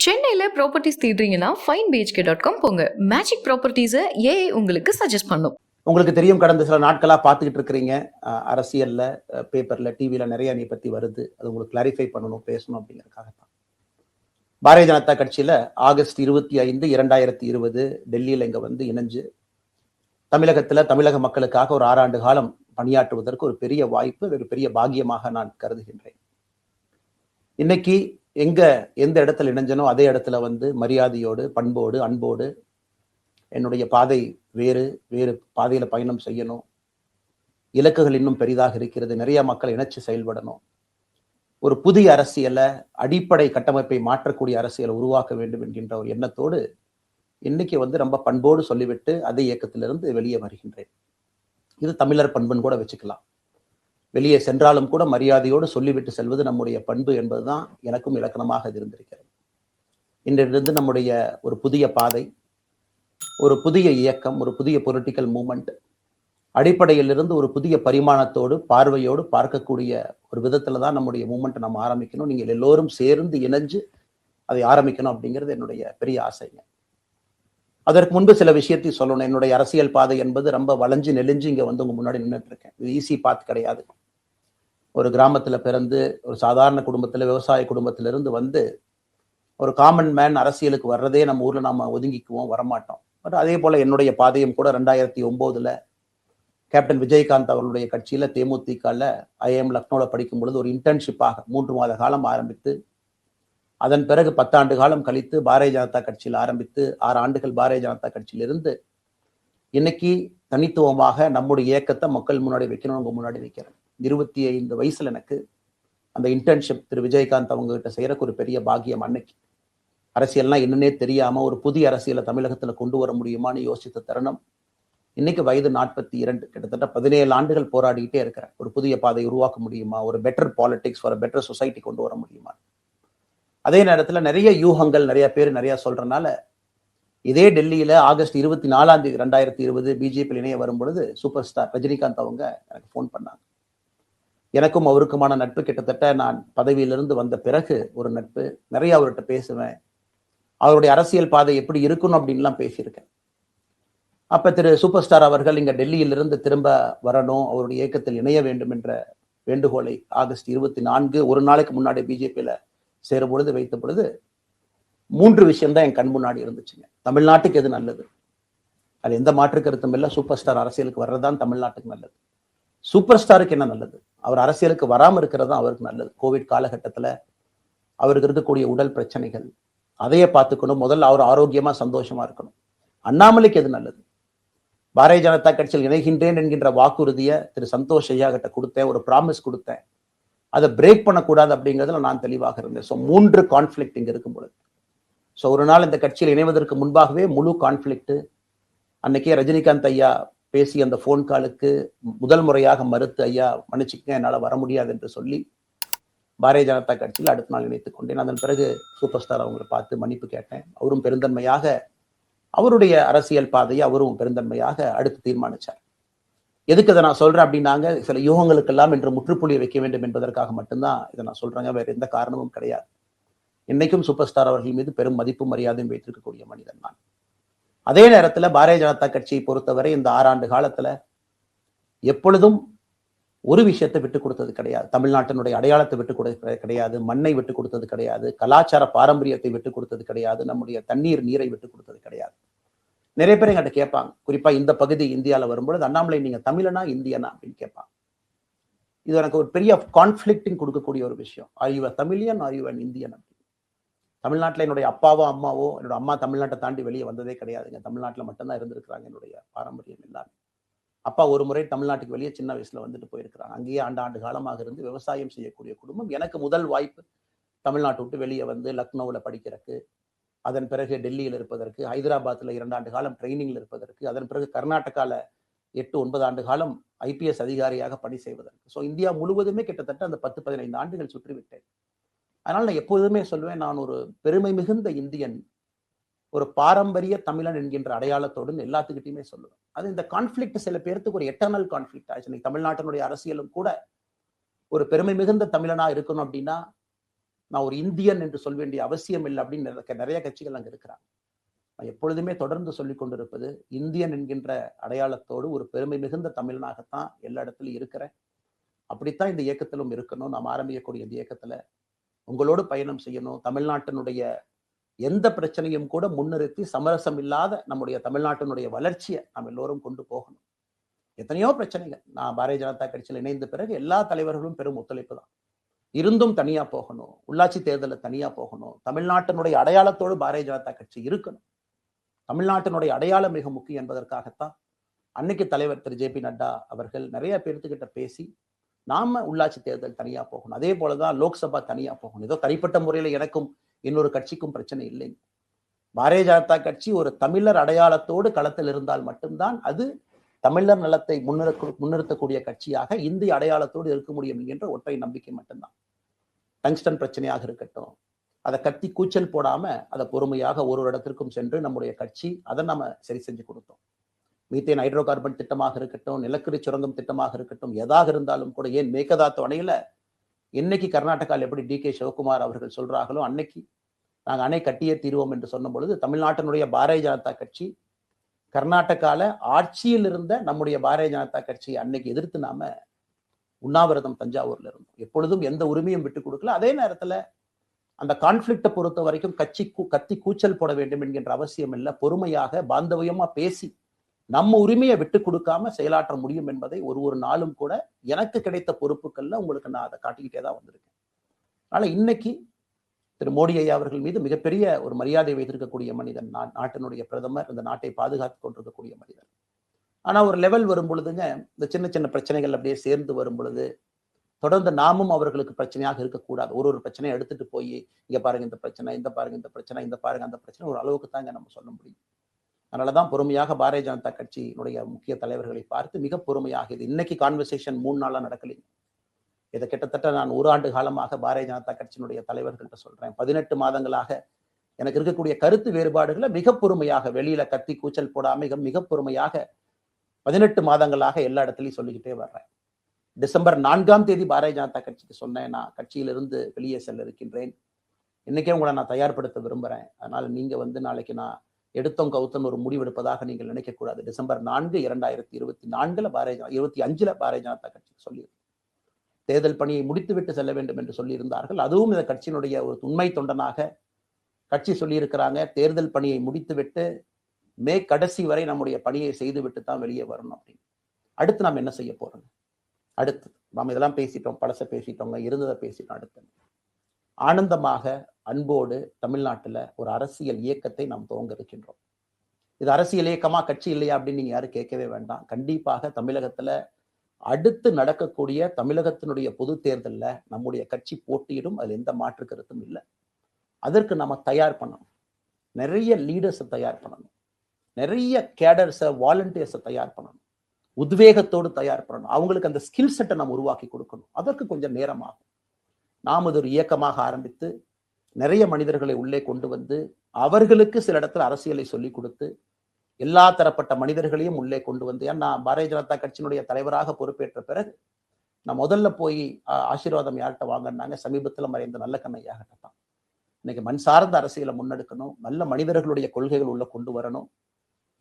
சென்னையில properties தேடுறீங்கன்னா finebhk.com போங்க. Magic ப்ராப்பர்ட்டிஸை AI உங்களுக்கு சஜஸ்ட் பண்ணும். உங்களுக்கு தெரியும், கடந்த சில நாட்களா பார்த்துக்கிட்டு இருக்கிறீங்க. அரசியல்ல, பேப்பர்ல, டிவில நிறைய நீ பத்தி வருது. அது உங்களுக்கு கிளாரிஃபை பண்ணணும், பேசணும் அப்படிங்கிறதுக்காக தான். பாரதிய ஜனதா கட்சியில ஆகஸ்ட் 25, 2020 டெல்லியில இங்க வந்து இணைஞ்சு தமிழகத்துல தமிழக மக்களுக்காக ஒரு 6 ஆண்டு காலம் பணியாற்றுவதற்கு ஒரு பெரிய வாய்ப்பு, ஒரு பெரிய பாக்கியமாக நான் கருதுகின்றேன். இன்னைக்கு எந்த இடத்துல இணைஞ்சனோ அதே இடத்துல வந்து மரியாதையோடு, பண்போடு, அன்போடு என்னுடைய பாதை வேறு பாதையில பயணம் செய்யணும். இலக்குகள் இன்னும் பெரிதாக இருக்கிறது. நிறைய மக்கள் இணைச்சு செயல்படணும். ஒரு புதிய அரசியலை, அடிப்படை கட்டமைப்பை மாற்றக்கூடிய அரசியலை உருவாக்க வேண்டும் என்கின்ற ஒரு எண்ணத்தோடு இன்னைக்கு வந்து ரொம்ப பண்போடு சொல்லிவிட்டு அதே இயக்கத்திலிருந்து வெளியே வருகின்றேன். இது தமிழர் பண்புன்னு கூட வச்சுக்கலாம். வெளியே சென்றாலும் கூட மரியாதையோடு சொல்லிவிட்டு செல்வது நம்முடைய பண்பு என்பதுதான் எனக்கும் இலக்கணமாக இருந்திருக்கிறது. இன்றிலிருந்து நம்முடைய ஒரு புதிய பாதை, ஒரு புதிய இயக்கம், ஒரு புதிய பொலிட்டிக்கல் மூவ்மெண்ட், அடிப்படையிலிருந்து ஒரு புதிய பரிமாணத்தோடு, பார்வையோடு பார்க்கக்கூடிய ஒரு விதத்துல தான் நம்முடைய மூவ்மெண்ட் நம்ம ஆரம்பிக்கணும். நீங்கள் எல்லோரும் சேர்ந்து இணைஞ்சு அதை ஆரம்பிக்கணும் அப்படிங்கிறது என்னுடைய பெரிய ஆசைங்க. அதற்கு முன்பு சில விஷயத்தையும் சொல்லணும். என்னுடைய அரசியல் பாதை என்பது ரொம்ப வளைஞ்சு நெளிஞ்சு இங்க வந்து உங்க முன்னாடி நின்றுட்டு இருக்கேன். இது ஈஸி பாத் கிடையாது. ஒரு கிராமத்துல பிறந்து, ஒரு சாதாரண குடும்பத்துல, விவசாய குடும்பத்திலிருந்து வந்து ஒரு காமன் மேன் அரசியலுக்கு வர்றதே நம்ம ஊர்ல நாம ஒதுங்கிக்குவோம், வரமாட்டோம். பட் அதே போல என்னுடைய பாதையும் கூட 2009 கேப்டன் விஜயகாந்த் அவர்களுடைய கட்சியில தேமுதிகல ஐஎம் லக்னோல படிக்கும் பொழுது ஒரு இன்டர்ன்ஷிப்பாக 3 மாத காலம் ஆரம்பித்து, அதன் பிறகு 10 ஆண்டு காலம் கழித்து பாரதிய ஜனதா கட்சியில் ஆரம்பித்து 6 ஆண்டுகள் பாரதிய ஜனதா கட்சியிலிருந்து இன்னைக்கு தனித்துவமாக நம்முடைய இயக்கத்தை மக்கள் முன்னாடி வைக்கணும், உங்க முன்னாடி வைக்கிறேன். 25 வயசுல எனக்கு அந்த இன்டர்ன்ஷிப் திரு விஜயகாந்த் அவங்க கிட்ட செய்யறக்கு ஒரு பெரிய பாக்கியம். அன்னைக்கு அரசியல்னா என்னன்னே தெரியாம ஒரு புதிய அரசியலை தமிழகத்துல கொண்டு வர முடியுமான்னு யோசித்த தருணம். இன்னைக்கு வயது 42, கிட்டத்தட்ட 17 ஆண்டுகள் போராடிக்கிட்டே இருக்கிறேன். ஒரு புதிய பாதை உருவாக்க முடியுமா, ஒரு பெட்டர் பாலிடிக்ஸ், ஒரு பெட்டர் சொசைட்டி கொண்டு வர முடியுமா. அதே நேரத்துல நிறைய யூகங்கள், நிறைய பேர் நிறைய சொல்றதுனால இதே டெல்லியில ஆகஸ்ட் 24 2020 பிஜேபி இணைய வரும் பொழுது சூப்பர் ஸ்டார் ரஜினிகாந்த் அவங்க எனக்கு போன் பண்ணாங்க. எனக்கும் அவருக்குமான நட்பு கிட்டத்தட்ட நான் பதவியிலிருந்து வந்த பிறகு ஒரு நட்பு. நிறைய அவர்கிட்ட பேசுவேன். அவருடைய அரசியல் பாதை எப்படி இருக்கணும் அப்படின்லாம் பேசியிருக்கேன். அப்ப திரு சூப்பர் ஸ்டார் அவர்கள் இங்க டெல்லியிலிருந்து திரும்ப வரணும், அவருடைய இயக்கத்தில் இணைய வேண்டும் என்ற வேண்டுகோளை ஆகஸ்ட் 24 ஒரு நாளைக்கு முன்னாடி பிஜேபியில சேரும் பொழுது வைத்த பொழுது 3 விஷயம் தான் என் கண் முன்னாடி இருந்துச்சுங்க. தமிழ்நாட்டுக்கு எது நல்லது, அது எந்த மாற்று கருத்தும் இல்லை. சூப்பர் ஸ்டார் அரசியலுக்கு வர்றதுதான் தமிழ்நாட்டுக்கு நல்லது. சூப்பர் ஸ்டாருக்கு என்ன நல்லது, அவர் அரசியலுக்கு வராம இருக்கிறது தான் அவருக்கு நல்லது. கோவிட் காலகட்டத்துல அவருக்கு இருக்கக்கூடிய உடல் பிரச்சனைகள், அதையே பார்த்துக்கணும். முதல்ல அவர் ஆரோக்கியமா சந்தோஷமா இருக்கணும். அண்ணாமலைக்கு எது நல்லது, பாரதிய ஜனதா கட்சியில் இணைகின்றேன் என்கின்ற வாக்குறுதியை திரு சந்தோஷ் ஐயா கிட்ட கொடுத்தேன், ஒரு ப்ராமிஸ் கொடுத்தேன். அதை பிரேக் பண்ணக்கூடாது அப்படிங்கிறதுல நான் தெளிவாக இருந்தேன். ஸோ 3 கான்ஃபிளிக்ட் இங்க இருக்கும் பொழுது, ஸோ ஒரு நாள் இந்த கட்சியில் இணைவதற்கு முன்பாகவே முழு கான்ஃபிளிக்ட். அன்னைக்கே ரஜினிகாந்த் ஐயா பேசி அந்த போன் காலுக்கு முதல் முறையாக மறுத்து, ஐயா மன்னிச்சுக்கங்க என்னால வர முடியாது என்று சொல்லி பாரதிய ஜனதா கட்சியில் அடுத்த நாள் இணைத்துக் கொண்டேன். அதன் பிறகு சூப்பர் ஸ்டார் அவங்களை பார்த்து மன்னிப்பு கேட்டேன். அவரும் பெருந்தன்மையாக அவருடைய அரசியல் பாதையை அவரும் பெருந்தன்மையாக அடுத்து தீர்மானிச்சார். எதுக்கு இதை நான் சொல்றேன் அப்படின்னாங்க, சில யூகங்களுக்கெல்லாம் என்று முற்றுப்புள்ளி வைக்க வேண்டும் என்பதற்காக மட்டும்தான் இதை நான் சொல்றேங்க, வேற எந்த காரணமும் கிடையாது. இன்னைக்கும் சூப்பர் ஸ்டார் அவர்கள் மீது பெரும் மதிப்பும் மரியாதையும் வைத்திருக்கக்கூடிய மனிதன் நான். அதே நேரத்துல பாரதிய ஜனதா கட்சியை பொறுத்தவரை இந்த 6 ஆண்டு காலத்துல எப்பொழுதும் ஒரு விஷயத்தை விட்டுக் கொடுத்தது கிடையாது. தமிழ்நாட்டினுடைய அடையாளத்தை விட்டுக் கொடுத்தது கிடையாது, மண்ணை விட்டுக் கொடுத்தது கிடையாது, கலாச்சார பாரம்பரியத்தை விட்டுக் கொடுத்தது கிடையாது, நம்முடைய நீரை விட்டுக் கொடுத்தது கிடையாது. நிறைய பேர் எங்கிட்ட கேட்பாங்க, குறிப்பா இந்த பகுதி இந்தியாவில் வரும்பொழுது, அண்ணாமலை நீங்க தமிழனா இந்தியனா அப்படின்னு கேட்பாங்க. இது எனக்கு ஒரு பெரிய கான்ஃபிளிக்டிங் கொடுக்கக்கூடிய ஒரு விஷயம். Are you Tamilian, are you Indian? தமிழ்நாட்டில் என்னுடைய அப்பாவோ அம்மாவோ, என்னோட அம்மா தமிழ்நாட்டை தாண்டி வெளியே வந்ததே கிடையாதுங்க. தமிழ்நாட்டில் மட்டும்தான் இருந்திருக்கிறாங்க. என்னுடைய பாரம்பரியம் எல்லாமே. அப்பா ஒரு முறை தமிழ்நாட்டுக்கு வெளியே சின்ன வயசுல வந்துட்டு போயிருக்கிறாங்க. அங்கேயே ஆண்டு காலமாக இருந்து விவசாயம் செய்யக்கூடிய குடும்பம். எனக்கு முதல் வாய்ப்பு தமிழ்நாட்டை விட்டு வெளியே வந்து லக்னோவில் படிக்கிறதுக்கு, அதன் பிறகு டெல்லியில் இருப்பதற்கு, ஹைதராபாத்தில் 2 ஆண்டு காலம் ட்ரைனிங்ல இருப்பதற்கு, அதன் பிறகு கர்நாடகால 8-9 ஆண்டு காலம் ஐபிஎஸ் அதிகாரியாக பணி செய்வதற்கு. ஸோ இந்தியா முழுவதுமே கிட்டத்தட்ட அந்த 10-15 ஆண்டுகள் சுற்றிவிட்டேன். அதனால நான் எப்போதுமே சொல்லுவேன், நான் ஒரு பெருமை மிகுந்த இந்தியன், ஒரு பாரம்பரிய தமிழன் என்கின்ற அடையாளத்தோடு எல்லாத்துக்கிட்டையுமே சொல்லுவேன். அது இந்த கான்ஃபிளிக்ட் சில பேருக்கு ஒரு எட்டர்னல் கான்ஃபிளிக்ட் ஆச்சு. தமிழ்நாட்டினுடைய அரசியலும் கூட ஒரு பெருமை மிகுந்த தமிழனா இருக்கணும் அப்படின்னா நான் ஒரு இந்தியன் என்று சொல்ல வேண்டிய அவசியம் இல்லை அப்படின்னு நிறைய கட்சிகள் அங்க இருக்கிறாங்க. நான் எப்பொழுதுமே தொடர்ந்து சொல்லிக் கொண்டிருப்பது, இந்தியன் என்கின்ற அடையாளத்தோடு ஒரு பெருமை மிகுந்த தமிழனாகத்தான் எல்லா இடத்துலையும் இருக்கிறேன். அப்படித்தான் இந்த இயக்கத்திலும் இருக்கணும். நாம் ஆரம்பிக்கக்கூடிய இந்த இயக்கத்துல உங்களோடு பயணம் செய்யணும். தமிழ்நாட்டினுடைய எந்த பிரச்சனையும் கூட முன்னிறுத்தி சமரசம் இல்லாத நம்முடைய தமிழ்நாட்டினுடைய வளர்ச்சியை நாம் எல்லோரும் கொண்டு போகணும். எத்தனையோ பிரச்சனைகள். நான் பாரதிய ஜனதா கட்சியில் இணைந்த பிறகு எல்லா தலைவர்களும் பெரும் ஒத்துழைப்பு தான். இருந்தும் தனியா போகணும், உள்ளாட்சி தேர்தலில் தனியா போகணும், தமிழ்நாட்டினுடைய அடையாளத்தோடு பாரதிய ஜனதா கட்சி இருக்கணும். தமிழ்நாட்டினுடைய அடையாளம் மிக முக்கியம் என்பதற்காகத்தான் அன்னைக்கு தலைவர் திரு ஜே.பி. நட்டா அவர்கள் நிறைய பேர்த்துக்கிட்ட பேசி நாம உள்ளாட்சி தேர்தல் தனியா போகணும், அதே போலதான் லோக்சபா தனியா போகணும். ஏதோ தனிப்பட்ட முறையில எனக்கும் இன்னொரு கட்சிக்கும் பிரச்சனை இல்லைங்க. பாரதிய ஜனதா கட்சி ஒரு தமிழர் அடையாளத்தோடு களத்தில் இருந்தால் மட்டும்தான் அது தமிழர் நலத்தை முன்னிறுத்தக்கூடிய கட்சியாக இந்திய அடையாளத்தோடு இருக்க முடியும் என்கின்ற ஒற்றை நம்பிக்கை மட்டும்தான். டங்ஸ்டன் பிரச்சனையாக இருக்கட்டும், அதை கத்தி கூச்சல் போடாம அதை பொறுமையாக ஒரு இடத்திற்கும் சென்று நம்முடைய கட்சி அதை நம்ம சரி செஞ்சு கொடுத்தோம். மீத்தேன் ஹைட்ரோ கார்பன் திட்டமாக இருக்கட்டும், நிலக்கரி சுரங்கம் திட்டமாக இருக்கட்டும், எதாக இருந்தாலும் கூட, ஏன் மேகதாத்து அணையில இன்னைக்கு கர்நாடகாவில் எப்படி டி.கே. சிவகுமார் அவர்கள் சொல்றாங்களோ அன்னைக்கு நாங்கள் அணை கட்டியே தீர்வோம் என்று சொன்ன பொழுது தமிழ்நாட்டினுடைய பாரதிய ஜனதா கட்சி கர்நாடகால ஆட்சியில் இருந்த நம்முடைய பாரதிய ஜனதா கட்சியை அன்னைக்கு எதிர்த்து நாம உண்ணாவிரதம் தஞ்சாவூர்ல இருந்தோம். எப்பொழுதும் எந்த உரிமையும் விட்டு கொடுக்கல. அதே நேரத்துல அந்த கான்ஃபிளிக்டை பொறுத்த வரைக்கும் கத்தி கூச்சல் போட வேண்டும் என்கின்ற அவசியம் இல்லை. பொறுமையாக பாந்தவியமா பேசி நம்ம உரிமையை விட்டு கொடுக்காம செயலாற்ற முடியும் என்பதை ஒரு நாளும் கூட எனக்கு கிடைத்த பொறுப்புகள்ல உங்களுக்கு நான் அதை காட்டிக்கிட்டே தான் வந்திருக்கேன். அதனால இன்னைக்கு திரு மோடி ஐயா அவர்கள் மீது மிகப்பெரிய ஒரு மரியாதை வைத்திருக்கக்கூடிய மனிதன், நாட்டினுடைய பிரதமர், இந்த நாட்டை பாதுகாத்து கொண்டிருக்கக்கூடிய மனிதன். ஆனா ஒரு லெவல் வரும் பொழுதுங்க, இந்த சின்ன சின்ன பிரச்சனைகள் அப்படியே சேர்ந்து வரும் பொழுது தொடர்ந்து நாமும் அவர்களுக்கு பிரச்சனையாக இருக்கக்கூடாது. ஒரு பிரச்சனையை எடுத்துட்டு போய் இங்க பாருங்க இந்த பிரச்சனை, இந்த பாருங்க இந்த பிரச்சனை, இந்த பாருங்க அந்த பிரச்சனை, ஒரு அளவுக்கு தாங்க நம்ம சொல்ல முடியும். அதனாலதான் பொறுமையாக பாரதிய ஜனதா கட்சியினுடைய முக்கிய தலைவர்களை பார்த்து மிக பொறுமையாக, இது இன்னைக்கு கான்வர்சேஷன் 3 நாளா நடக்கலைங்க. இதை கிட்டத்தட்ட நான் 1 ஆண்டு காலமாக பாரதிய ஜனதா கட்சியினுடைய தலைவர்கள்ட்ட சொல்றேன். 18 மாதங்களாக எனக்கு இருக்கக்கூடிய கருத்து வேறுபாடுகளை மிக பொறுமையாக, வெளியில கத்தி கூச்சல் போடாம மிக பொறுமையாக 18 மாதங்களாக எல்லா இடத்துலையும் சொல்லிக்கிட்டே வர்றேன். டிசம்பர் 4ஆம் தேதி பாரதிய ஜனதா கட்சிக்கு சொன்னேன், நான் கட்சியிலிருந்து வெளியே செல்ல இருக்கின்றேன், இன்னைக்கே உங்களை நான் தயார்படுத்த விரும்புறேன், அதனால நீங்க நாளைக்கு நான் எடுத்தோம் கவுத்தம் ஒரு முடிவெடுப்பதாக நீங்கள் நினைக்கக்கூடாது. டிசம்பர் 4, 2024 25 பாரதிய ஜனதா கட்சிக்கு சொல்லியிருந்தேன். தேர்தல் பணியை முடித்துவிட்டு செல்ல வேண்டும் என்று சொல்லியிருந்தார்கள். அதுவும் இந்த கட்சியினுடைய ஒரு உண்மை தொண்டனாக கட்சி சொல்லியிருக்கிறாங்க, தேர்தல் பணியை முடித்துவிட்டு மே கடைசி வரை நம்முடைய பணியை செய்துவிட்டு தான் வெளியே வரணும் அப்படின்னு. அடுத்து நாம் என்ன செய்ய போறோம்? அடுத்து நாம் இதெல்லாம் பேசிட்டோம், பழச பேசிட்டோங்க, இருந்ததை பேசிட்டோம். அடுத்து ஆனந்தமாக அன்போடு தமிழ்நாட்டுல ஒரு அரசியல் இயக்கத்தை நாம் துவங்க இருக்கின்றோம். இது அரசியல் இயக்கமா, கட்சி இல்லையா அப்படின்னு நீங்க யாரும் கேட்கவே வேண்டாம். கண்டிப்பாக தமிழகத்துல அடுத்து நடக்கக்கூடிய தமிழகத்தினுடைய பொது தேர்தல்ல நம்முடைய கட்சி போட்டியிடும், அதுல எந்த மாற்று கருத்தும் இல்லை. அதற்கு நம்ம தயார் பண்ணணும், நிறைய லீடர்ஸை தயார் பண்ணணும், நிறைய கேடர்ஸை, வாலண்டியர்ஸை தயார் பண்ணணும், உத்வேகத்தோடு தயார் பண்ணணும், அவங்களுக்கு அந்த ஸ்கில் செட்டை நம்ம உருவாக்கி கொடுக்கணும். அதற்கு கொஞ்சம் நேரமாகும். நாம் அது ஒரு இயக்கமாக ஆரம்பித்து நிறைய மனிதர்களை உள்ளே கொண்டு வந்து அவர்களுக்கு சில இடத்துல அரசியலை சொல்லிக் கொடுத்து எல்லா தரப்பட்ட மனிதர்களையும் உள்ளே கொண்டு வந்து, ஏன்னா பாரதிய ஜனதா கட்சியினுடைய தலைவராக பொறுப்பேற்ற பிறகு நான் முதல்ல போய் ஆசீர்வாதம் யார்கிட்ட வாங்கினாங்க, சமீபத்துல மறைந்த நல்ல கண்ணையாகிட்ட தான். இன்னைக்கு மண் சார்ந்த அரசியலை முன்னெடுக்கணும், நல்ல மனிதர்களுடைய கொள்கைகள் உள்ள கொண்டு வரணும்,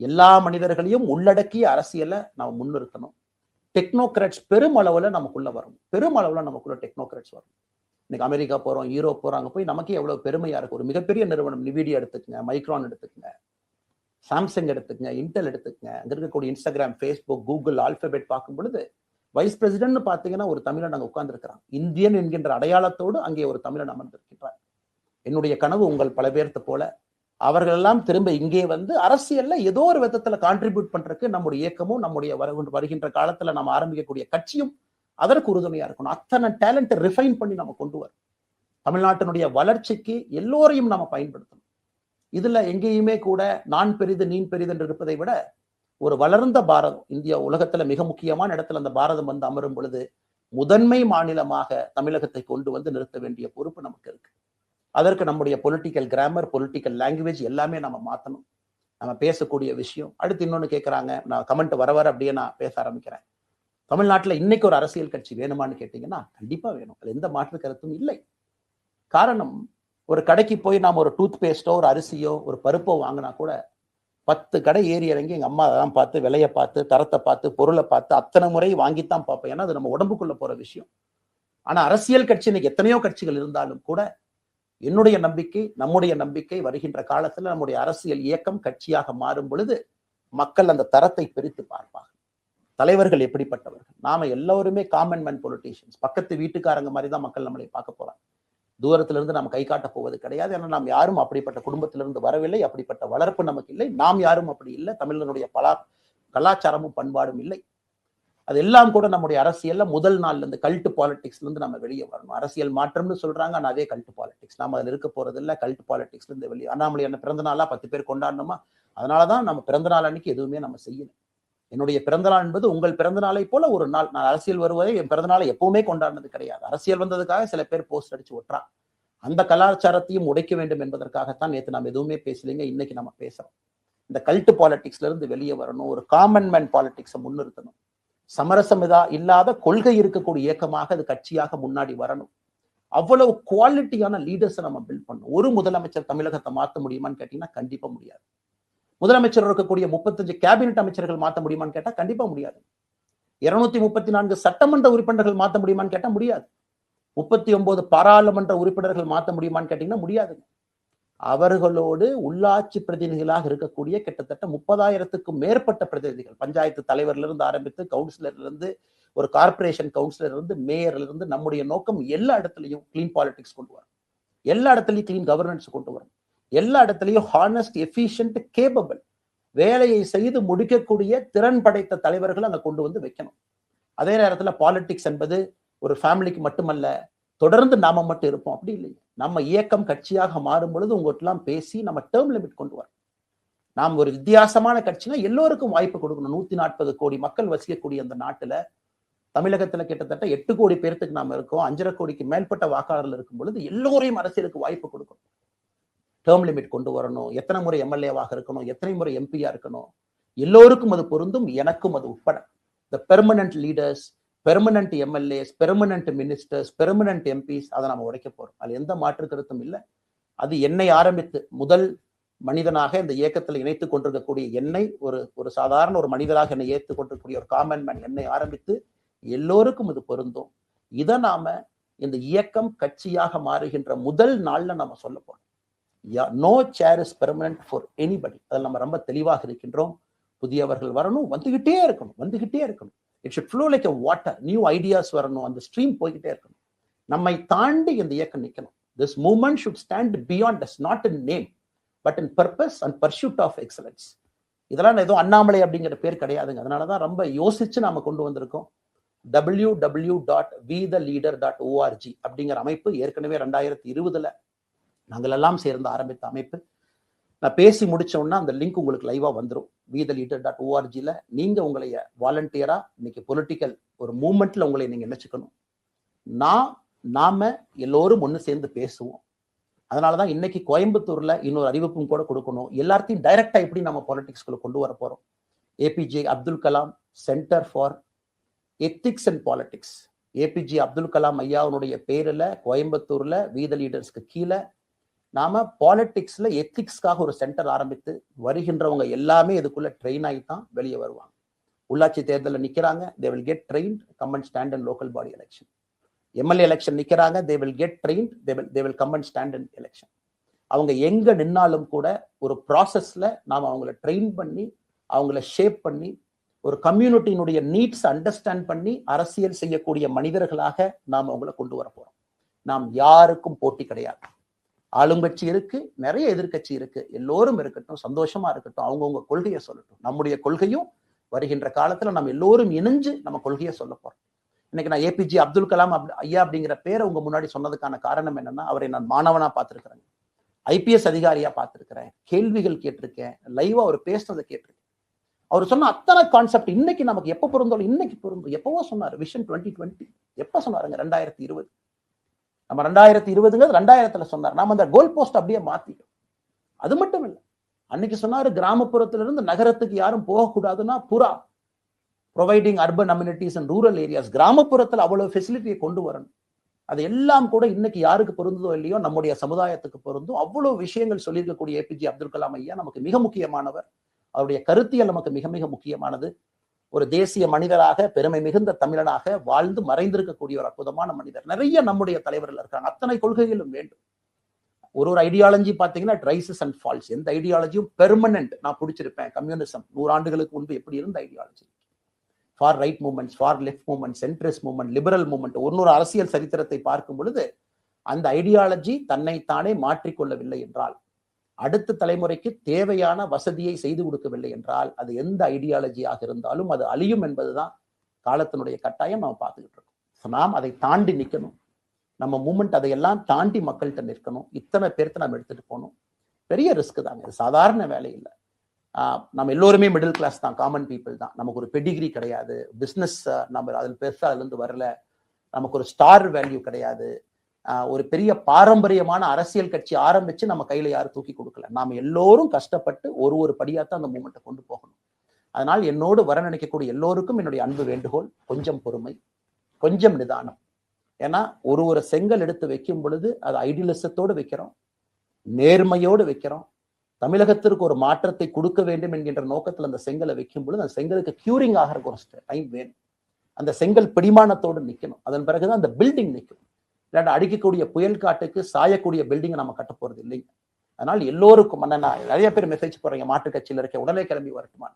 எல்லா மனிதர்களையும் உள்ளடக்கிய அரசியலை நாம் முன்னிறுத்தணும். டெக்னோக்ராட்ஸ் பெருமளவுல நமக்குள்ள வரணும், பெருமளவுல நமக்குள்ள டெக்னோக்ராட்ஸ் வரணும். இன்னைக்கு அமெரிக்கா போறோம், யூரோப் போறோம், அங்க போய் நமக்கே எவ்வளவு பெருமையா இருக்கு. ஒரு மிகப்பெரிய நிறுவனம் நிவிடியா எடுத்துக்கங்க, மைக்ரான் எடுத்துக்கங்க, சாம்சங் எடுத்துக்கங்க, இன்டெல் எடுத்துக்கங்க, அங்க இருக்கக்கூடிய இன்ஸ்டாகிராம், ஃபேஸ்புக், கூகுள், ஆல்பபெட் பார்க்கும் பொழுது வைஸ் பிரசிடென்ட் பாத்தீங்கன்னா ஒரு தமிழன் அங்க உட்கார்ந்து இருக்கிறான். இந்தியன் என்கின்ற அடையாளத்தோடு அங்கே ஒரு தமிழன் அமர்ந்திருக்கின்றார். என்னுடைய கனவு உங்கள் பல பேர்த்த போல அவர்கள் எல்லாம் திரும்ப இங்கே வந்து அரசியல்ல ஏதோ ஒரு விதத்துல கான்ட்ரிபியூட் பண்றதுக்கு நம்முடைய இயக்கமும் நம்முடைய வருகின்ற காலத்துல நம்ம ஆரம்பிக்கக்கூடிய கட்சியும் அதற்கு உறுதுணையா இருக்கணும். அத்தனை டேலண்ட்டை ரிஃபைன் பண்ணி நம்ம கொண்டு வரும். தமிழ்நாட்டினுடைய வளர்ச்சிக்கு எல்லோரையும் நம்ம பயன்படுத்தணும். இதுல எங்கேயுமே கூட நான் பெரிது நீ பெரிது என்று இருப்பதை விட ஒரு வளர்ந்த பாரதம், இந்தியா உலகத்துல மிக முக்கியமான இடத்துல அந்த பாரதம் வந்து அமரும் பொழுது முதன்மை மாநிலமாக தமிழகத்தை கொண்டு வந்து நிறுத்த வேண்டிய பொறுப்பு நமக்கு இருக்கு. அதற்கு நம்முடைய பொலிட்டிக்கல் கிராமர், பொலிட்டிக்கல் லாங்குவேஜ் எல்லாமே நம்ம மாத்தணும். நம்ம பேசக்கூடிய விஷயம். அடுத்து இன்னொன்னு கேட்கறாங்க, நான் கமெண்ட் வர அப்படியே நான் பேச ஆரம்பிக்கிறேன். தமிழ்நாட்டுல இன்னைக்கு ஒரு அரசியல் கட்சி வேணுமான்னு கேட்டீங்கன்னா கண்டிப்பா வேணும், அது எந்த மாற்று கருத்தும் இல்லை. காரணம், ஒரு கடைக்கு போய் நாம் ஒரு டூத் பேஸ்டோ ஒரு அரிசியோ ஒரு பருப்போ வாங்கினா கூட 10 கடை ஏறி இறங்கி எங்க அம்மா அதெல்லாம் பார்த்து விலையை பார்த்து தரத்தை பார்த்து பொருளை பார்த்து அத்தனை முறை வாங்கித்தான் பார்ப்பேன். ஏன்னா அது நம்ம உடம்புக்குள்ள போற விஷயம். ஆனா அரசியல் கட்சி இன்னைக்கு எத்தனையோ கட்சிகள் இருந்தாலும் கூட என்னுடைய நம்பிக்கை, நம்முடைய நம்பிக்கை, வருகின்ற காலத்துல நம்முடைய அரசியல் இயக்கம் கட்சியாக மாறும் பொழுது மக்கள் அந்த தரத்தை பிரித்து பார்ப்பார்கள். தலைவர்கள் எப்படிப்பட்டவர்கள்? நாம எல்லோருமே காமன் மேன் பொலிட்டீஷியன்ஸ். பக்கத்து வீட்டுக்காரங்க மாதிரி தான் மக்கள் நம்மளை பார்க்க போறாங்க. தூரத்துல இருந்து நாம் கை காட்ட போவது கிடையாது. ஏன்னா நாம் யாரும் அப்படிப்பட்ட குடும்பத்திலிருந்து வரவில்லை, அப்படிப்பட்ட வளர்ப்பு நமக்கு இல்லை, நாம் யாரும் அப்படி இல்லை, தமிழனுடைய கலாச்சாரமும் பண்பாடும் இல்லை. அதெல்லாம் கூட நம்முடைய அரசியல்ல முதல் நாள்ல இருந்து கல்ட் பாலிடிக்ஸ்ல இருந்து நம்ம வெளியே வரணும். அரசியல் மாற்றம்னு சொல்றாங்க, ஆனா அதே கல்ட் பாலிடிக்ஸ். நாம அதுல இருக்க போறது இல்லை. கல்ட் பாலிடிக்ஸ்ல இருந்து வெளியே. அண்ணாமலை என்ன பிறந்த நாளா 10 பேர் கொண்டாடணுமா? அதனாலதான் நம்ம பிறந்த நாள் அன்னைக்கு எதுவுமே நம்ம செய்யணும். என்னுடைய பிறந்த நாள் என்பது உங்கள் பிறந்த நாளை போல ஒரு நாள். நான் அரசியல் வருவதை என் பிறந்த நாளை எப்பவுமே கொண்டாடினது கிடையாது. அரசியல் வந்ததுக்காக சில பேர் போஸ்ட் அடிச்சு ஒட்டுறான். அந்த கலாச்சாரத்தையும் உடைக்க வேண்டும் என்பதற்காகத்தான் நேற்று நம்ம எதுவுமே பேசலைங்க, இன்னைக்கு நம்ம பேசுறோம். இந்த கல்ட் பாலிடிக்ஸ்ல இருந்து வெளியே வரணும். ஒரு காமன் மேன் பாலிடிக்ஸை முன்னிறுத்தணும். சமரசம் இல்லாத கொள்கை இருக்கக்கூடிய இயக்கமாக அது கட்சியாக முன்னாடி வரணும். அவ்வளவு குவாலிட்டியான லீடர்ஸை நம்ம பில்ட் பண்ணணும். ஒரு முதலமைச்சர் தமிழகத்தை மாற்ற முடியுமான்னு கேட்டீங்கன்னா கண்டிப்பா முடியாது. முதலமைச்சர் இருக்கக்கூடிய 35 கேபினெட் அமைச்சர்கள் மாற்ற முடியுமான்னு கேட்டா கண்டிப்பா முடியாது. 234 சட்டமன்ற உறுப்பினர்கள் மாற்ற முடியுமான்னு கேட்டா முடியாது. 39 பாராளுமன்ற உறுப்பினர்கள் மாற்ற முடியுமான்னு கேட்டீங்கன்னா முடியாது. அவர்களோடு உள்ளாட்சி பிரதிநிதிகளாக இருக்கக்கூடிய கிட்டத்தட்ட 30,000க்கும் மேற்பட்ட பிரதிநிதிகள், பஞ்சாயத்து தலைவர்ல இருந்து ஆரம்பித்து கவுன்சிலர்ல இருந்து ஒரு கார்பரேஷன் கவுன்சிலர் இருந்து மேயர்ல இருந்து, நம்முடைய நோக்கம் எல்லா இடத்துலையும் கிளீன் பாலிடிக்ஸ் கொண்டு வரும், எல்லா இடத்துலையும் கிளீன் கவர்னன்ஸ் கொண்டு வரும், எல்லா இடத்துலையும் ஹானஸ்ட், எஃபிஷியன்ட், கேபபிள், வேலையை செய்து முடிக்கக்கூடிய திறன் படைத்த தலைவர்கள் அங்க கொண்டு வந்து வைக்கணும். அதே நேரத்துல பாலிடிக்ஸ் என்பது ஒரு ஃபேமிலிக்கு மட்டுமல்ல, தொடர்ந்து நாம மட்டும் இருப்போம் அப்படி இல்லை. நம்ம இயக்கம் கட்சியாக மாறும் பொழுது உங்கள்கிட்ட பேசி நம்ம டேர்ம் லிமிட் கொண்டு வரோம். நாம் ஒரு வித்தியாசமான கட்சினா எல்லோருக்கும் வாய்ப்பு கொடுக்கணும். 140 கோடி மக்கள் வசிக்கக்கூடிய அந்த நாட்டுல, தமிழகத்துல கிட்டத்தட்ட 8 கோடி பேருக்கு நாம இருக்கோம். 5.5 கோடிக்கு மேற்பட்ட வாக்காளர்கள் இருக்கும் பொழுது எல்லோரையும் அரசியலுக்கு வாய்ப்பு கொடுக்கணும். டேர்ம் லிமிட் கொண்டு வரணும். எத்தனை முறை எம்எல்ஏவாக இருக்கணும், எத்தனை முறை எம்பியா இருக்கணும், எல்லோருக்கும் அது பொருந்தும், எனக்கும் அது உட்பட. The permanent leaders, permanent MLAs, permanent ministers, permanent MPs, அதை நம்ம உடைக்க போறோம். அது எந்த மாற்று கருத்தும் இல்லை. அது என்னை ஆரம்பித்து முதல் மனிதனாக இந்த இயக்கத்தில் இணைத்துக் கொண்டிருக்கக்கூடிய என்னை, ஒரு சாதாரண ஒரு மனிதராக என்னை ஏற்றுக் கொண்டிருக்கக்கூடிய ஒரு காமன் மேன் என்னை ஆரம்பித்து எல்லோருக்கும் இது பொருந்தும். இதை நாம இந்த இயக்கம் கட்சியாக மாறுகின்ற முதல் நாள்ல நம்ம சொல்ல போறோம். No chair is permanent for anybody. அதில் நம்ம ரொம்ப தெளிவாக இருக்கின்றோம். புதியவர்கள் வரணும், வந்துகிட்டே இருக்கணும். It should flow like a water. New ideas வரணும், அந்த ஸ்ட்ரீம் போய்கிட்டே இருக்கணும். நம்மை தாண்டி இந்த இயக்கம் நிற்கணும். This movement should stand beyond us, not in name but in purpose and pursuit of excellence. இதெல்லாம் ஏதோ அண்ணாமலை அப்படிங்கிற பேர் கிடையாதுங்க. அதனாலதான் ரொம்ப யோசிச்சு நாம கொண்டு வந்திருக்கோம். www.vetheleader.org அப்படிங்கிற அமைப்பு ஏற்கனவே 2020 நாங்கள் எல்லாம் சேர்ந்து ஆரம்பித்த அமைப்பு. நான் பேசி முடிச்சோம்னா அந்த லிங்க் உங்களுக்கு லைவா வந்துடும். vetheleader.org நீங்க உங்களை வாலண்டியரா இன்னைக்கு பொலிட்டிக்கல் ஒரு மூவ்மெண்ட்ல உங்களை நீங்க நினைச்சுக்கணும். நாம எல்லோரும் ஒண்ணு சேர்ந்து பேசுவோம். அதனாலதான் இன்னைக்கு கோயம்புத்தூர்ல இன்னொரு அறிவிப்பும் கூட கொடுக்கணும். எல்லாத்தையும் டைரக்டா எப்படி நம்ம பாலிடிக்ஸ்குள்ள கொண்டு வர போறோம். APJ Abdul Kalam centre for ethics and politics, APJ Abdul Kalam ஐயாவுடைய பேர்ல கோயம்புத்தூர்ல வீத லீடர்ஸ்க்கு கீழே நாம பாலிடிக்ஸ்ல எத்திக்ஸ்க்காக ஒரு சென்டர் ஆரம்பித்து வருகின்றவங்க எல்லாமே இதுக்குள்ள ட்ரெயின் ஆகித்தான் வெளியே வருவாங்க. உள்ளாட்சி தேர்தலில் நிக்கிறாங்க, they will get trained, come and stand in local body election. MLA election நிக்கிறாங்க, they will get trained, they will come and stand in election. அவங்க எங்க நின்னாலும் கூட ஒரு ப்ராசஸ்ல நாம அவங்கள ட்ரெயின் பண்ணி, அவங்கள ஷேப் பண்ணி, ஒரு கம்யூனிட்டியினுடைய நீட்ஸ் அண்டர்ஸ்டாண்ட் பண்ணி அரசியல் செய்யக்கூடிய மனிதர்களாக நாம் அவங்கள கொண்டு வர போறோம். நாம் யாருக்கும் போட்டி கிடையாது. ஆளுங்கட்சி இருக்கு, நிறைய எதிர்கட்சி இருக்கு, எல்லோரும் இருக்கட்டும், சந்தோஷமா இருக்கட்டும், அவங்கவுங்க கொள்கையை சொல்லட்டும். நம்முடைய கொள்கையும் வருகின்ற காலத்துல நம்ம எல்லோரும் இணைஞ்சு நம்ம கொள்கையை சொல்ல போறோம். இன்னைக்கு நான் ஏபிஜே அப்துல் கலாம் ஐயா அப்படிங்கிற பேரை உங்க முன்னாடி சொன்னதுக்கான காரணம் என்னன்னா, அவரை நான் மாணவனா பார்த்திருக்கிறேன், ஐபிஎஸ் அதிகாரியா பார்த்திருக்கிறேன், கேள்விகள் கேட்டிருக்கேன், லைவா அவர் பேசுனதை கேட்டிருக்கேன். அவர் சொன்ன அத்தனை கான்செப்ட் இன்னைக்கு நமக்கு எப்ப பொருந்தோம், இன்னைக்கு பொருந்தும். எப்பவோ சொன்னார் விஷன் 2020, எப்ப சொன்னாருங்க? 2020. நம்ம 2020ங்கிறது 2000த்துல சொன்னார். நாம அந்த கோல் போஸ்ட் அப்படியே மாத்திட்டோம். அது மட்டும் இல்லை, அன்னைக்கு சொன்னாரு கிராமப்புறத்துல இருந்து நகரத்துக்கு யாரும் போகக்கூடாதுன்னா PURA providing urban amenities and rural areas, கிராமப்புறத்துல அவ்வளவு ஃபெசிலிட்டியை கொண்டு வரணும். அது எல்லாம் கூட இன்னைக்கு யாருக்கு பொருந்ததோ இல்லையோ நம்முடைய சமுதாயத்துக்கு பொருந்தும். அவ்வளவு விஷயங்கள் சொல்லியிருக்கக்கூடிய ஏபிஜே அப்துல் கலாம் ஐயா நமக்கு மிக முக்கியமானவர். அவருடைய கருத்தியல் நமக்கு மிக மிக முக்கியமானது. ஒரு தேசிய மனிதராக, பெருமை மிகுந்த தமிழனாக வாழ்ந்து மறைந்திருக்கக்கூடிய ஒரு அற்புதமான மனிதர். நிறைய நம்முடைய தலைவர்கள் இருக்காங்க. அத்தனை கொள்கைகளும் வேண்டும். ஒரு ஐடியாலஜி பாத்தீங்கன்னா ரைசஸ் அண்ட் ஃபால்ஸ். எந்த ஐடியாலஜியும் பெர்மனன்ட் நான் பிடிச்சிருப்பேன். கம்யூனிசம் 100 ஆண்டுகளுக்கு முன்பு எப்படி இருந்த ideology, for right movement, for left movement, centrist movement, liberal movement, ஒரு அரசியல் சரித்திரத்தை பார்க்கும் பொழுது அந்த ஐடியாலஜி தன்னைத்தானே மாற்றிக்கொள்ளவில்லை என்றால், அடுத்த தலைமுறைக்கு தேவையான வசதியை செய்து கொடுக்கவில்லை என்றால், அது எந்த ஐடியாலஜியாக இருந்தாலும் அது அழியும் என்பதுதான் காலத்தினுடைய கட்டாயம் நாம் பார்த்துக்கிட்டு இருக்கோம். நாம் அதை தாண்டி நிற்கணும். நம்ம மூமெண்ட் அதையெல்லாம் தாண்டி மக்கள்கிட்ட நிற்கணும். இத்தனை பேர்த்த நம்ம எடுத்துட்டு போகணும். பெரிய ரிஸ்க் தாங்க, இது சாதாரண வேலை இல்லை. நம்ம எல்லோருமே மிடில் கிளாஸ் தான், காமன் பீப்புள் தான். நமக்கு ஒரு பெடிகிரி கிடையாது, பிஸ்னஸ் நம்ம அதில் பெருசா அதுலேருந்து வரல, நமக்கு ஒரு ஸ்டார் வேல்யூ கிடையாது, ஒரு பெரிய பாரம்பரியமான அரசியல் கட்சி ஆரம்பிச்சு நம்ம கையில யாரும் தூக்கி கொடுக்கல. நாம எல்லோரும் கஷ்டப்பட்டு ஒரு படியாத்தான் அந்த மூமெண்ட்டை கொண்டு போகணும். அதனால் என்னோடு வர நினைக்கக்கூடிய எல்லோருக்கும் என்னுடைய அன்பு வேண்டுகோள், கொஞ்சம் பொறுமை, கொஞ்சம் நிதானம். ஏன்னா ஒரு செங்கல் எடுத்து வைக்கும் பொழுது அது ஐடியலிசத்தோடு வைக்கிறோம், நேர்மையோடு வைக்கிறோம். தமிழகத்திற்கு ஒரு மாற்றத்தை கொடுக்க வேண்டும் என்கின்ற நோக்கத்தில் அந்த செங்கலை வைக்கும் பொழுது அந்த செங்கலுக்கு கியூரிங் ஆகிறதுக்கு ஒரு டைம் வேணும். அந்த செங்கல் பிடிமானத்தோடு நிற்கணும். அதன் பிறகுதான் அந்த பில்டிங் நிற்கும். இல்லாட்ட அடிக்கக்கூடிய புயல் காட்டுக்கு சாயக்கூடிய பில்டிங்கை நம்ம கட்ட போறது இல்லைங்க. அதனால் எல்லோருக்கும் நிறைய பேர் மெசேஜ் போறீங்க, மாற்று கட்சியில் இருக்க உடனே கிளம்பி வரட்டுமா.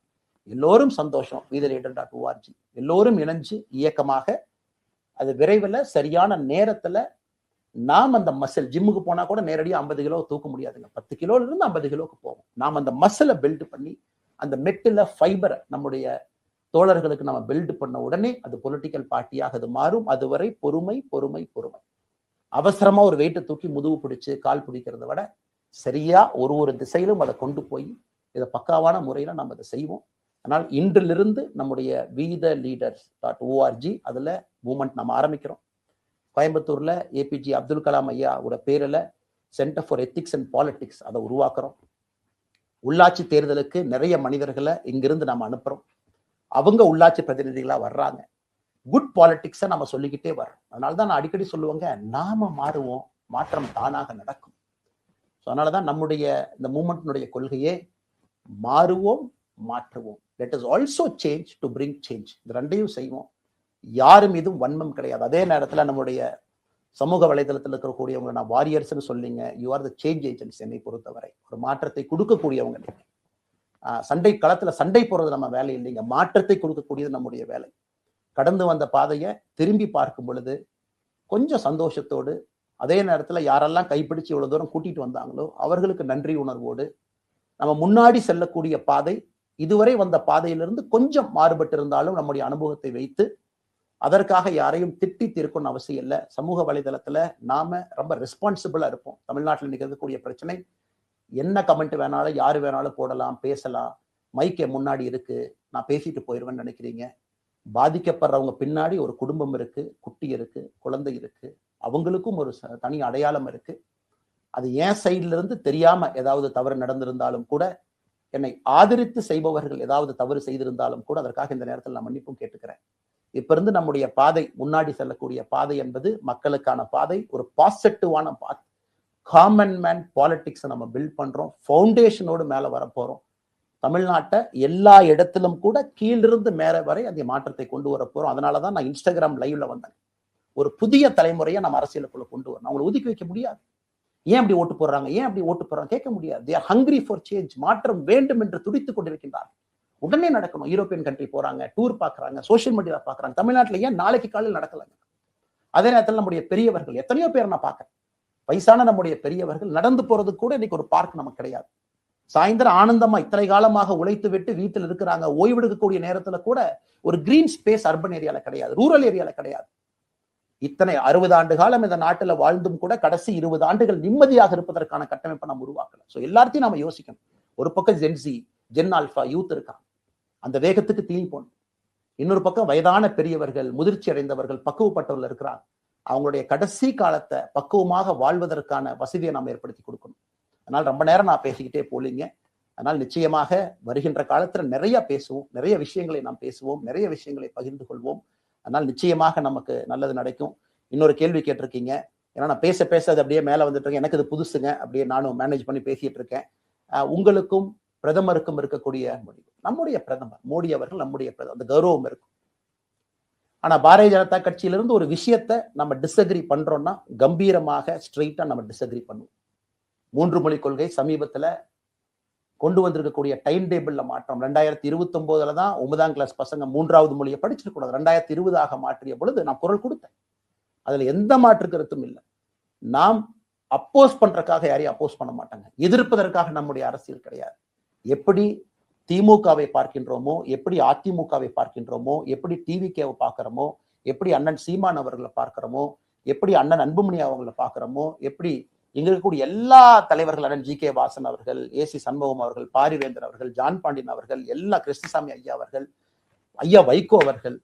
எல்லோரும் சந்தோஷம். leader.org எல்லோரும் இணைஞ்சு இயக்கமாக அது விரைவில் சரியான நேரத்துல நாம் அந்த மசில், ஜிம்முக்கு போனா கூட நேரடியாக 50 கிலோ தூக்க முடியாதுங்க. 10 கிலோல இருந்து 50 கிலோக்கு போகும். நாம் அந்த மசிலை பில்டு பண்ணி அந்த மெட்டில ஃபைபரை நம்முடைய தோழர்களுக்கு நம்ம பில்டு பண்ண உடனே அது பொலிட்டிக்கல் பார்ட்டியாக அது மாறும். அதுவரை பொறுமை பொறுமை பொறுமை. அவசரமா ஒரு வெயிட்டை தூக்கி முதுகு பிடிச்சு கால் பிடிக்கிறத விட சரியா ஒரு திசையிலும் அதை கொண்டு போய் இதை பக்காவான முறையில நம்ம அதை செய்வோம். ஆனால் இன்றிலிருந்து நம்முடைய WeTheLeaders.org அதுல மூவ்மெண்ட் நம்ம ஆரம்பிக்கிறோம். கோயம்புத்தூர்ல ஏபிஜே அப்துல் கலாம் ஐயாவோட பேரில் centre for ethics and politics அதை உருவாக்குறோம். உள்ளாட்சி தேர்தலுக்கு நிறைய மனிதர்களை இங்கிருந்து நம்ம அனுப்புறோம். அவங்க உள்ளாட்சி பிரதிநிதிகளா வர்றாங்க. குட் பாலிடிக்ஸை நம்ம சொல்லிக்கிட்டே வர்றோம். அதனாலதான் நான் அடிக்கடி சொல்லுவாங்க, நாம மாறுவோம், மாற்றம் தானாக நடக்கும். அதனாலதான் நம்முடைய இந்த மூவ்மெண்ட்னுடைய கொள்கையே மாறுவோம், மாற்றுவோம். Let us also change to bring change. இந்த ரெண்டையும் செய்வோம். யாரு மீதும் வன்மம் கிடையாது. அதே நேரத்துல நம்முடைய சமூக வலைதளத்தில் இருக்கக்கூடியவங்க நான் வாரியர்ஸ்ன்னு சொல்லிங்க, you are the change agents. என்னை பொறுத்தவரை ஒரு மாற்றத்தை கொடுக்கக்கூடியவங்க நீங்க. சண்டை களத்துல சண்டை போறது நம்ம வேலை இல்லைங்க, மாற்றத்தை கொடுக்கக்கூடியது நம்முடைய வேலை. கடந்து வந்த பாதையை திரும்பி பார்க்கும் பொழுது கொஞ்சம் சந்தோஷத்தோடு, அதே நேரத்துல யாரெல்லாம் கைப்பிடிச்சு இவ்வளவு தூரம் கூட்டிட்டு வந்தாங்களோ அவர்களுக்கு நன்றி உணர்வோடு, நம்ம முன்னாடி செல்லக்கூடிய பாதை இதுவரை வந்த பாதையிலிருந்து கொஞ்சம் மாறுபட்டு இருந்தாலும் நம்முடைய அனுபவத்தை வைத்து அதற்காக யாரையும் திட்டி தீர்க்கணும்னு அவசியம் இல்லை. சமூக வலைதளத்துல நாம ரொம்ப ரெஸ்பான்சிபிளா இருப்போம். தமிழ்நாட்டில் நிகழக்கூடிய பிரச்சனை என்ன கமெண்ட் வேணாலும் யாரு வேணாலும் போடலாம், பேசலாம். மைக்கே முன்னாடி இருக்கு, நான் பேசிட்டு போயிடுவேன்னு நினைக்கிறீங்க. பாதிக்கப்படுறவங்க பின்னாடி ஒரு குடும்பம் இருக்கு, குட்டி இருக்கு, குழந்தை இருக்கு, அவங்களுக்கும் ஒரு தனி அடையாளம் இருக்கு. அது என் சைட்ல இருந்து தெரியாம ஏதாவது தவறு நடந்திருந்தாலும் கூட, என்னை ஆதரித்து செய்பவர்கள் ஏதாவது தவறு செய்திருந்தாலும் கூட அதற்காக இந்த நேரத்தில் நான் மன்னிப்பும் கேட்டுக்கிறேன். இப்ப இருந்து நம்முடைய பாதை, முன்னாடி செல்லக்கூடிய பாதை என்பது மக்களுக்கான பாதை, ஒரு பாசிட்டிவான பாத். காமன் மேன் பாலிடிக்ஸ் நம்ம பில்ட் பண்றோம். ஃபவுண்டேஷனோடு மேல வர போறோம். தமிழ்நாட்டை எல்லா இடத்திலும் கூட கீழிருந்து மேல வரை அந்த மாற்றத்தை கொண்டு வர போறோம். அதனாலதான் நான் இன்ஸ்டாகிராம் லைவ்ல வந்தேன். ஒரு புதிய தலைமுறையை நம்ம அரசியலுக்குள்ள கொண்டு வரணும். அவங்களை ஒதுக்கி வைக்க முடியாது. ஏன் அப்படி ஓட்டு போடுறாங்க, ஏன் அப்படி ஓட்டு போடுறாங்க கேட்க முடியாது. they are hungry for change. மாற்றம் வேண்டும் என்று துடித்துக் கொண்டிருக்கின்றார். உடனே நடக்கணும். யூரோப்பியன் கண்ட்ரி போறாங்க, டூர் பாக்குறாங்க, சோசியல் மீடியா பாக்குறாங்க. தமிழ்நாட்டில் ஏன் நாளைக்கு காலையில் நடக்கலாங்க? அதே நேரத்தில் நம்முடைய பெரியவர்கள் எத்தனையோ பேர் நான் பார்க்கறேன். வயசான நம்முடைய பெரியவர்கள் நடந்து போறது கூட இன்னைக்கு ஒரு பார்க் நமக்கு கிடையாது. சாயந்தரம் ஆனந்தமா இத்தனை காலமாக உழைத்து விட்டு வீட்டில் இருக்கிறாங்க. ஓய்வெடுக்கக்கூடிய நேரத்துல கூட ஒரு கிரீன் ஸ்பேஸ் அர்பன் ஏரியால கிடையாது, ரூரல் ஏரியால கிடையாது. இத்தனை 60 ஆண்டு காலம் இந்த நாட்டுல வாழ்ந்தும் கூட கடைசி 20 ஆண்டுகள் நிம்மதியாக இருப்பதற்கான கட்டமைப்பை நம்ம உருவாக்கல. சோ எல்லாத்தையும் நம்ம யோசிக்கணும். ஒரு பக்கம் ஜென்சி, ஜென் ஆல்பா யூத் இருக்காங்க, அந்த வேகத்துக்கு தீனி போகணும். இன்னொரு பக்கம் வயதான பெரியவர்கள், முதிர்ச்சி அடைந்தவர்கள், பக்குவப்பட்டவர்கள் இருக்கிறாங்க. அவங்களுடைய கடைசி காலத்தை பக்குவமாக வாழ்வதற்கான வசதியை நாம் ஏற்படுத்தி கொடுக்கணும். அதனால் ரொம்ப நேரம் நான் பேசிக்கிட்டே போலீங்க. அதனால் நிச்சயமாக வருகின்ற காலத்துல நிறைய பேசுவோம், நிறைய விஷயங்களை நாம் பேசுவோம், நிறைய விஷயங்களை பகிர்ந்து கொள்வோம். அதனால் நிச்சயமாக நமக்கு நல்லது நடக்கும். இன்னொரு கேள்வி கேட்டிருக்கீங்க. ஏன்னா நான் பேச பேச அது அப்படியே மேல வந்துட்டு இருக்கேன். எனக்கு இது புதுசுங்க. அப்படியே நானும் மேனேஜ் பண்ணி பேசிட்டு இருக்கேன். உங்களுக்கும் பிரதமருக்கும் இருக்கக்கூடிய முடிவு. நம்முடைய பிரதமர் மோடி அவர்கள் நம்முடைய பிரதமர், அந்த கௌரவம் இருக்கும். ஆனா பாரதிய ஜனதா கட்சியிலிருந்து ஒரு விஷயத்தை நம்ம டிஸ்அக்ரி பண்றோம்னா கம்பீரமாக ஸ்ட்ரெயிட்டா நம்ம டிஸ்அக்ரி பண்ணுவோம். 3 மொழி கொள்கை சமீபத்துல கொண்டு வந்திருக்கக்கூடிய டைம் டேபிள்ல மாற்றம் 2029 தான் 9ஆம் கிளாஸ் பசங்க 3வது மொழியை படிச்சிருக்க கூடாது. 2020 மாற்றிய பொழுது நான் குரல் கொடுத்தேன். அதுல எந்த மாற்று கருத்தும் இல்லை. நாம் அப்போஸ் பண்றதுக்காக யாரையும் அப்போஸ் பண்ண மாட்டாங்க. எதிர்ப்பதற்காக நம்முடைய அரசியல் கிடையாது. எப்படி திமுகவை பார்க்கின்றோமோ, எப்படி அதிமுகவை பார்க்கின்றோமோ, எப்படி டிவிகேவை பார்க்கிறோமோ, எப்படி அண்ணன் சீமான் அவர்களை பார்க்கிறோமோ, எப்படி அண்ணன் அன்புமணி அவர்களை பார்க்கிறோமோ, எப்படி இங்க இருக்கக்கூடிய எல்லா தலைவர்கள், அண்ணன் ஜி.கே. வாசன் அவர்கள், ஏசி சண்முகம் அவர்கள், பாரிவேந்தர் அவர்கள், ஜான் பாண்டியன் அவர்கள், எல்லா கிருஷ்ணசாமி ஐயா அவர்கள், ஐயா வைகோ அவர்கள்,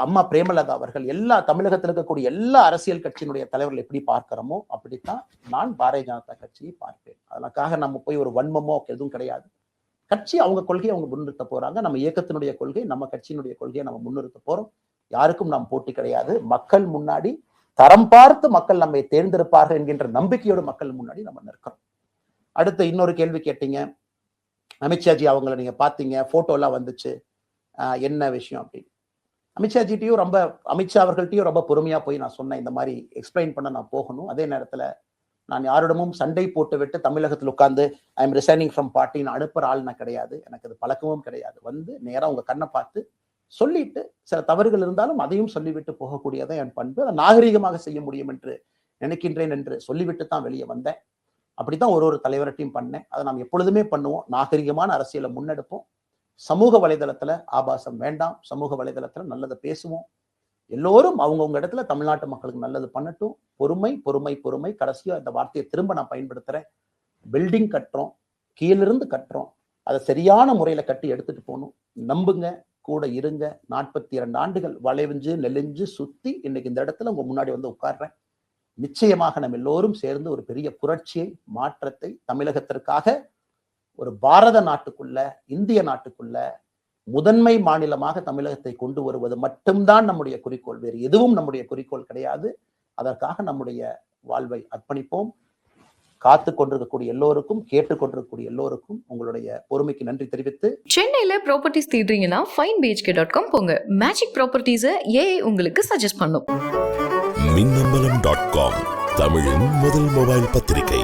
அம்மா பிரேமலதா அவர்கள், எல்லா தமிழகத்தில் இருக்கக்கூடிய எல்லா அரசியல் கட்சியினுடைய தலைவர்கள் எப்படி பார்க்கிறோமோ அப்படித்தான் நான் பாரதிய ஜனதா கட்சியை பார்ப்பேன். அதற்காக நம்ம போய் ஒரு வன்மமோ எதுவும் கிடையாது. கட்சி அவங்க கொள்கையை அவங்க முன்னிறுத்த போறாங்க. நம்ம இயக்கத்தினுடைய கொள்கை, நம்ம கட்சியினுடைய கொள்கையை நம்ம முன்னிறுத்த போறோம். யாருக்கும் நாம் போட்டி கிடையாது. மக்கள் முன்னாடி தரம் பார்த்து மக்கள் நம்மை தேர்ந்தெடுப்பார்கள் என்கின்ற நம்பிக்கையோடு மக்கள் முன்னாடி நம்ம நிற்கிறோம். அடுத்து இன்னொரு கேள்வி கேட்டீங்க. அமித்ஷாஜி அவங்கள நீங்க பாத்தீங்க, போட்டோ எல்லாம் வந்துச்சு, என்ன விஷயம் அப்படின்னு. அமித்ஷா அவர்கள்ட்டையும் ரொம்ப பொறுமையா போய் நான் சொன்னேன், இந்த மாதிரி எக்ஸ்பிளைன் பண்ண நான் போகணும். அதே நேரத்துல நான் யாரிடமும் சண்டை போட்டு விட்டு தமிழகத்தில் உட்கார்ந்து I am resigning from party நான் அனுப்புற ஆள் நான் கிடையாது. எனக்கு அது பழக்கமும் கிடையாது. வந்து நேரா உங்க கண்ணை பார்த்து சொல்லிட்டு சில தவறுகள் இருந்தாலும் அதையும் சொல்லிவிட்டு போகக்கூடியதான் என் பண்பு. அதை நாகரீகமாக செய்ய முடியும் என்று நினைக்கின்றேன் என்று சொல்லிவிட்டு தான் வெளியே வந்தேன். அப்படித்தான் ஒரு தலைவர்கிட்டையும் பண்ணேன். அதை நாம் எப்பொழுதுமே பண்ணுவோம். நாகரிகமான அரசியலை முன்னெடுப்போம். சமூக வலைதளத்துல ஆபாசம் வேண்டாம். சமூக வலைதளத்துல நல்லதை பேசுவோம். எல்லோரும் அவங்கவுங்க இடத்துல தமிழ்நாட்டு மக்களுக்கு நல்லது பண்ணட்டும். பொறுமை பொறுமை பொறுமை. கடைசியா இந்த வார்த்தையை திரும்ப நான் பயன்படுத்துறேன். பில்டிங் கட்டுறோம், கீழிருந்து கட்டுறோம், அதை சரியான முறையில கட்டி எடுத்துட்டு போகணும். நம்புங்க, கூட இருங்க. 42 ஆண்டுகள் வளைவிஞ்சு நெலிஞ்சு சுத்தி இன்னைக்கு இந்த இடத்துல உங்க முன்னாடி வந்து உட்கார்றேன். நிச்சயமாக நம்ம எல்லோரும் சேர்ந்து ஒரு பெரிய புரட்சியை, மாற்றத்தை தமிழகத்திற்காக, ஒரு பாரத நாட்டுக்குள்ள, இந்திய நாட்டுக்குள்ள முதன்மை மாநிலமாக தமிழகத்தை கொண்டு வருவது மட்டும்தான் நம்முடைய குறிக்கோள். வேறு எதுவும் நம்முடைய குறிக்கோள் கிடையாது. அதற்காக நம்முடைய வாழ்வை அர்ப்பணிப்போம். காத்து கொண்டிருக்கக்கூடிய எல்லோருக்கும், கேட்டுக்கொண்டிருக்கக்கூடிய எல்லோருக்கும் உங்களுடைய பொறுமைக்கு நன்றி தெரிவித்து, சென்னையில ப்ராப்பர்ட்டிஸ் தேடுறீங்கன்னா finebhk.com போங்க. மேஜிக் ப்ராப்பர்ட்டிஸை ஏஐ உங்களுக்கு சஜஸ்ட் பண்ணும். மின்னம்பலம்.com தமிழின் முதல் மொபைல் பத்திரிகை.